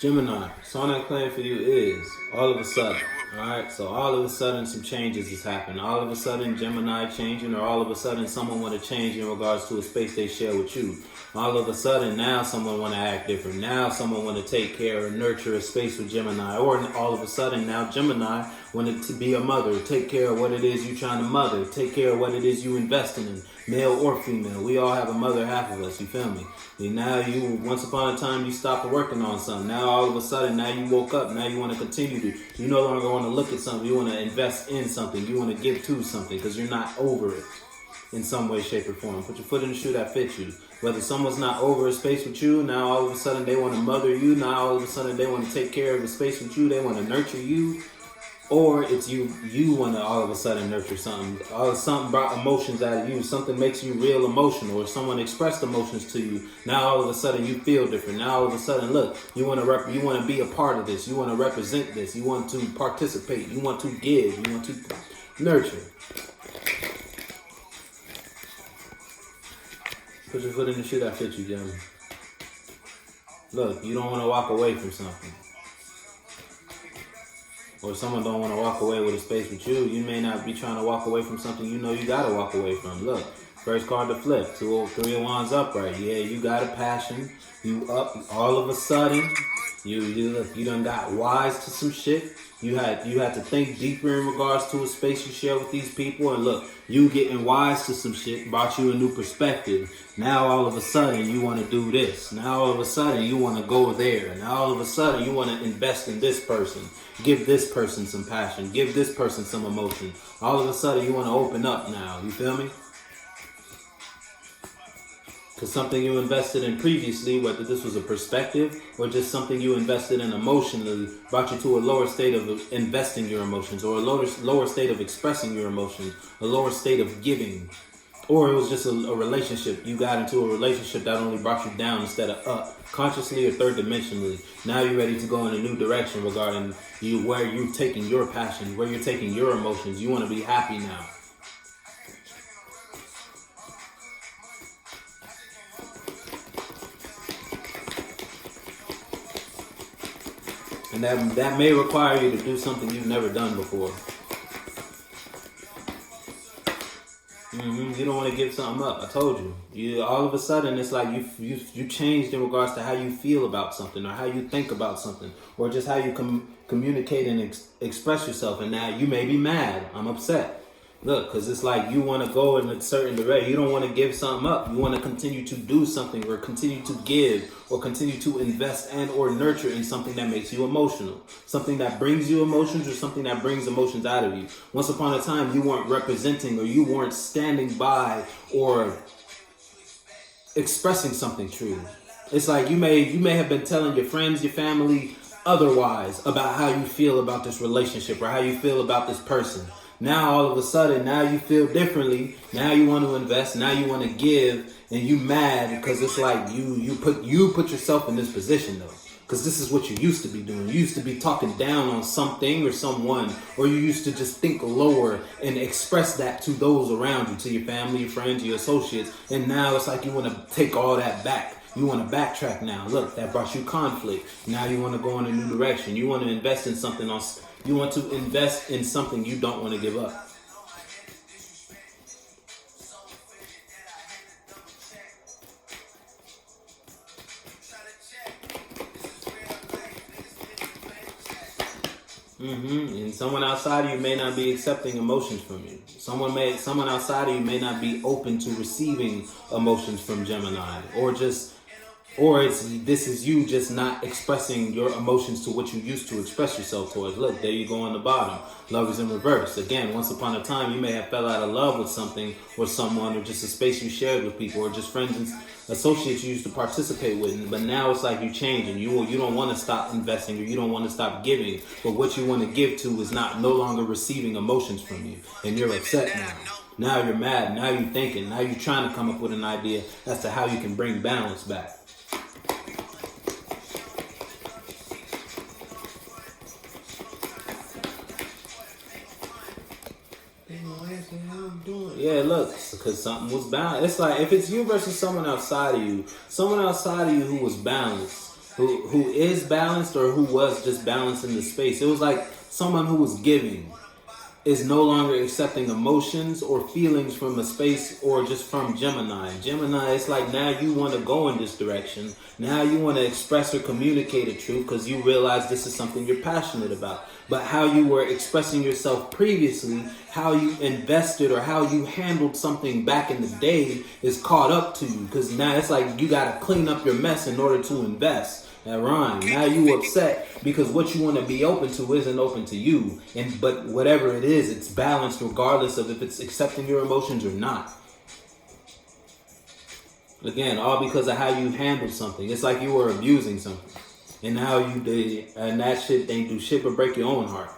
Gemini, song I'm playing for you is all of a sudden. Alright, so all of a sudden some changes is happening. All of a sudden Gemini changing, or all of a sudden someone want to change in regards to a space they share with you. All of a sudden now someone want to act different. Now someone want to take care or nurture a space with Gemini. Or all of a sudden now Gemini wanted to be a mother, take care of what it is you trying to mother, take care of what it is you investing in, male or female. We all have a mother half of us, you feel me? And now you, once upon a time, you stopped working on something. Now all of a sudden, now you woke up. Now you want to continue to. You no longer want to look at something. You want to invest in something. You want to give to something because you're not over it in some way, shape, or form. Put your foot in the shoe that fits you. Whether someone's not over a space with you, now all of a sudden they want to mother you. Now all of a sudden they want to take care of a space with you. They want to nurture you. Or it's you want to all of a sudden nurture something. Something brought emotions out of you. Something makes you real emotional, or someone expressed emotions to you. Now all of a sudden you feel different. Now all of a sudden, look, you want to be a part of this. You want to represent this. You want to participate. You want to give. You want to nurture. Put your foot in the shoe that fits you, Jim. Look, you don't want to walk away from something. Or someone don't want to walk away with a space with you. You may not be trying to walk away from something you know you got to walk away from. Look, first card to flip, 3 of Wands upright. Yeah, you got a passion. You up all of a sudden. You done got wise to some shit. You had to think deeper in regards to a space you share with these people. And look, you getting wise to some shit brought you a new perspective. Now all of a sudden you want to do this. Now all of a sudden you want to go there. Now all of a sudden you want to invest in this person. Give this person some passion. Give this person some emotion. All of a sudden you want to open up now. You feel me? Because something you invested in previously, whether this was a perspective or just something you invested in emotionally, brought you to a lower state of investing your emotions, or a lower state of expressing your emotions, a lower state of giving. Or it was just a relationship. You got into a relationship that only brought you down instead of up, consciously or third dimensionally. Now you're ready to go in a new direction regarding you, where you're taking your passion, where you're taking your emotions. You want to be happy now. And that may require you to do something you've never done before. You don't want to give something up. I told you. You all of a sudden it's like you changed in regards to how you feel about something, or how you think about something, or just how you communicate and express yourself. And now you may be mad. I'm upset. Look, because it's like you want to go in a certain direction. You don't want to give something up. You want to continue to do something, or continue to give, or continue to invest and or nurture in something that makes you emotional. Something that brings you emotions, or something that brings emotions out of you. Once upon a time, you weren't representing, or you weren't standing by or expressing something true. It's like you may have been telling your friends, your family, otherwise about how you feel about this relationship, or how you feel about this person. Now all of a sudden, now you feel differently. Now you want to invest. Now you want to give, and you mad because it's like you put yourself in this position though. Because this is what you used to be doing. You used to be talking down on something or someone, or you used to just think lower and express that to those around you, to your family, your friends, your associates. And now it's like you want to take all that back. You want to backtrack now. Look, that brought you conflict. Now you want to go in a new direction. You want to invest in something else. You want to invest in something you don't want to give up. And someone outside of you may not be accepting emotions from you. Someone outside of you may not be open to receiving emotions from Gemini, this is you just not expressing your emotions to what you used to express yourself towards. Look, there you go on the bottom. Love is in reverse. Again, once upon a time, you may have fell out of love with something or someone, or just a space you shared with people, or just friends and associates you used to participate with. But now it's like you changing. You don't want to stop investing, or you don't want to stop giving. But what you want to give to is no longer receiving emotions from you. And you're upset now. Now you're mad. Now you're thinking. Now you're trying to come up with an idea as to how you can bring balance back. Yeah, look, because something was balanced. It's like if it's you versus someone outside of you who was balanced, who is balanced or who was just balanced in the space. It was like someone who was giving is no longer accepting emotions or feelings from a space or just from Gemini. Gemini, it's like now you want to go in this direction. Now you want to express or communicate a truth because you realize this is something you're passionate about. But how you were expressing yourself previously, how you invested or how you handled something back in the day is caught up to you. Because now it's like you got to clean up your mess in order to invest. That rhyme. Now you upset because what you want to be open to isn't open to you. But whatever it is, it's balanced regardless of if it's accepting your emotions or not. Again, all because of how you handle something. It's like you were abusing something. And now you did, and that shit ain't do shit but break your own heart.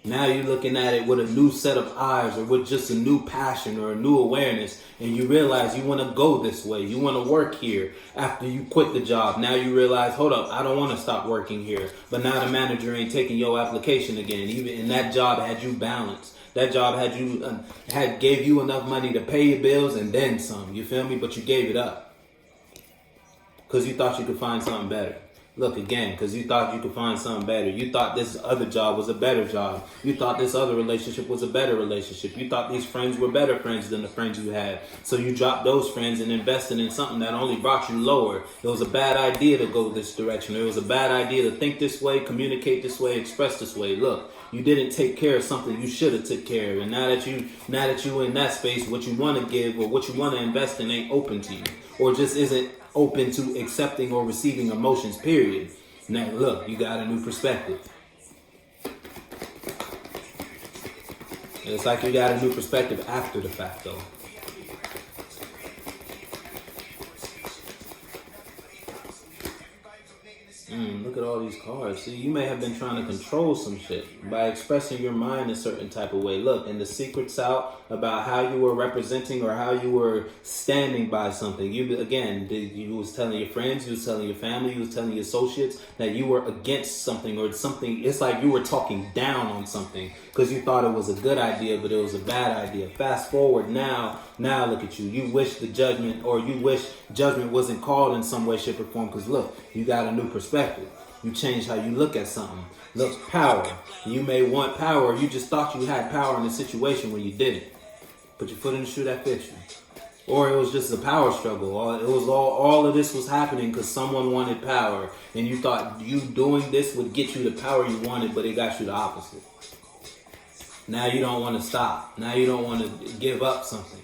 Now you're looking at it with a new set of eyes or with just a new passion or a new awareness. And you realize you want to go this way. You want to work here after you quit the job. Now you realize, hold up, I don't want to stop working here. But now the manager ain't taking your application again. Even in that job had you balanced. That job had you gave you enough money to pay your bills and then some. You feel me? But you gave it up. Because you thought you could find something better. Look again, because you thought you could find something better. You thought this other job was a better job. You thought this other relationship was a better relationship. You thought these friends were better friends than the friends you had. So you dropped those friends and invested in something that only brought you lower. It was a bad idea to go this direction. It was a bad idea to think this way, communicate this way, express this way. Look, you didn't take care of something you should have took care of. And now that you in that space, what you want to give or what you want to invest in ain't open to you. Or just isn't open to accepting or receiving emotions, period. Now, look, you got a new perspective. It's like you got a new perspective after the fact, though. Look at all these cards. See, you may have been trying to control some shit by expressing your mind a certain type of way. Look, and the secret's out about how you were representing or how you were standing by something. You was telling your friends, you was telling your family, you was telling your associates that you were against something or something. It's like you were talking down on something because you thought it was a good idea, but it was a bad idea. Fast forward now look at you. You wish the judgment or you wish judgment wasn't called in some way, shape, or form because look, you got a new perspective. You change how you look at something. Look, power. You may want power. You just thought you had power in the situation when you didn't. Put your foot in the shoe that fits you. Or it was just a power struggle. All of this was happening because someone wanted power. And you thought you doing this would get you the power you wanted, but it got you the opposite. Now you don't want to stop. Now you don't want to give up something.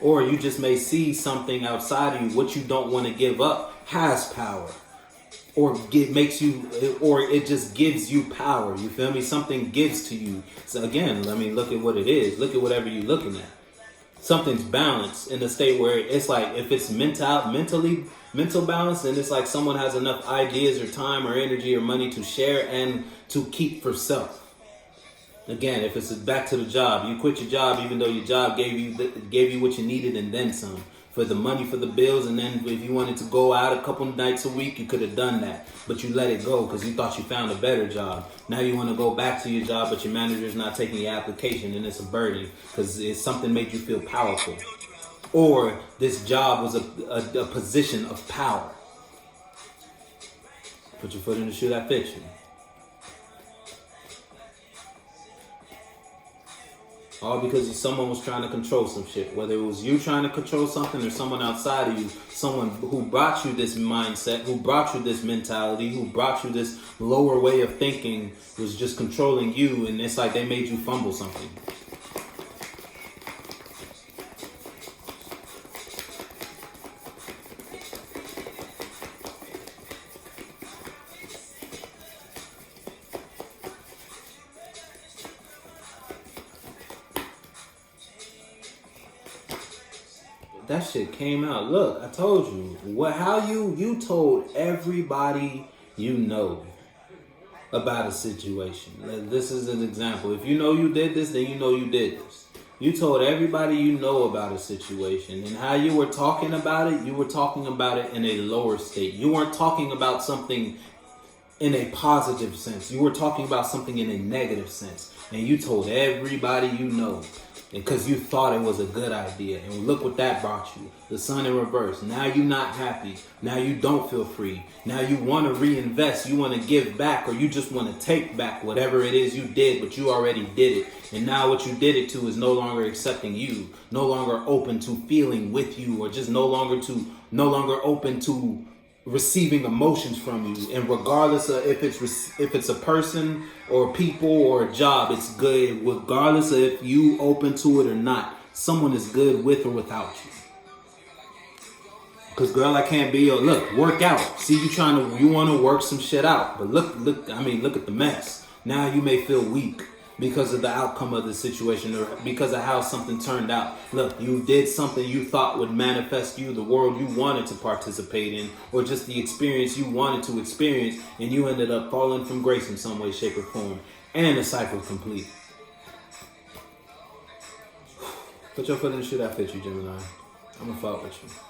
Or you just may see something outside of you. What you don't want to give up has power. Or it just gives you power. You feel me? Something gives to you. So again, look at what it is. Look at whatever you're looking at. Something's balanced in a state where it's like if it's mental balance, then it's like someone has enough ideas or time or energy or money to share and to keep for self. Again, if it's back to the job, you quit your job even though your job gave you what you needed and then some. For the money, for the bills, and then if you wanted to go out a couple nights a week, you could have done that. But you let it go because you thought you found a better job. Now you want to go back to your job, but your manager's not taking your application, and it's a burden because it's something made you feel powerful. Or this job was a position of power. Put your foot in the shoe that fits you. All because someone was trying to control some shit. Whether it was you trying to control something or someone outside of you. Someone who brought you this mindset, who brought you this mentality, who brought you this lower way of thinking was just controlling you. And it's like they made you fumble something. That shit came out. Look, I told you. How you told everybody you know about a situation. This is an example. If you know you did this, then you know you did this. You told everybody you know about a situation. And how you were talking about it, you were talking about it in a lower state. You weren't talking about something in a positive sense. You were talking about something in a negative sense. And you told everybody you know. Because you thought it was a good idea. And look what that brought you. The sun in reverse. Now you're not happy. Now you don't feel free. Now you want to reinvest. You want to give back, or you just want to take back whatever it is you did, but you already did it. And now what you did it to is no longer accepting you. No longer open to feeling with you, or just no longer open to receiving emotions from you. And regardless of if it's a person or people or a job, it's good regardless of if you open to it or not. Someone is good with or without you. Because girl, I can't be your look, work out. See, you want to work some shit out, but look at the mess. Now you may feel weak because of the outcome of the situation, or because of how something turned out. Look, you did something you thought would manifest you the world you wanted to participate in, or just the experience you wanted to experience, and you ended up falling from grace in some way, shape, or form, and the cycle complete. Put your foot in the shoe that fits you, Gemini. I'm gonna fuck with you.